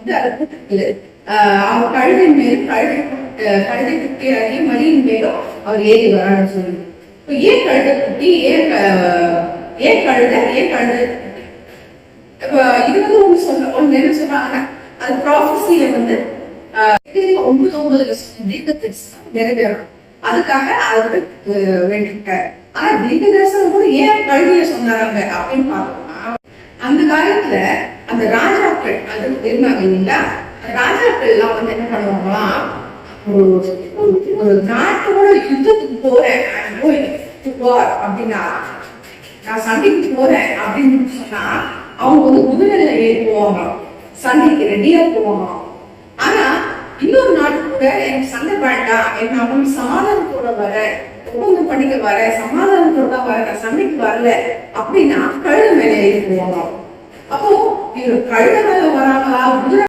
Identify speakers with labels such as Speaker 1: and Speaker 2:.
Speaker 1: வந்து அதை கூட்டத்தில் அவர் கழுதின் மேலும் கழுதை குட்டி அறையும் மணியின் மேலும் அவர் ஏறி வரான்னு சொல்லி. இப்போ ஏன் கழுதை குட்டி, ஏன் கழுதை இப்போ இது வந்து ஒன்று என்ன சொல்றாங்கன்னா அது ப்ராஃபஸியில வந்து 9 நிறைவேறும். அதுக்காக அவரு வேண்டிட்டார். ஆனா தீர்க்க தரிசனம் கூட ஏன் கழுதிய சொன்னாங்க அப்படின்னு பார்த்தோம்னா, அந்த காலத்துல அந்த ராஜாக்கள் அது இருந்தாங்க இல்லைங்களா, ராஜாக்கள் எல்லாம் வந்து என்ன பண்ணுவாங்களாம், ஒரு நாட்டோட யுத்தத்துக்கு போறேன் அப்படின்னா, நான் சண்டைக்கு போறேன் அப்படின்னு சொன்னா அவங்க வந்து குதிரையில ஏறி போவாங்க, சண்டைக்கு ரெடியா போவாங்க. ஆனா இன்னொரு நாட்டு கூட எனக்கு சண்டை வேண்டாம், என்ன அவங்க சமாதானத்தோட வர, ஒப்பந்தம் பண்ணிக்க வர, சமாதானத்தோட வர, நான் சண்டைக்கு வரல அப்படின்னா கழுத மேல ஏறி போவாங்க. அப்போ இவர் கழுத மேல வராங்களா, குதிரை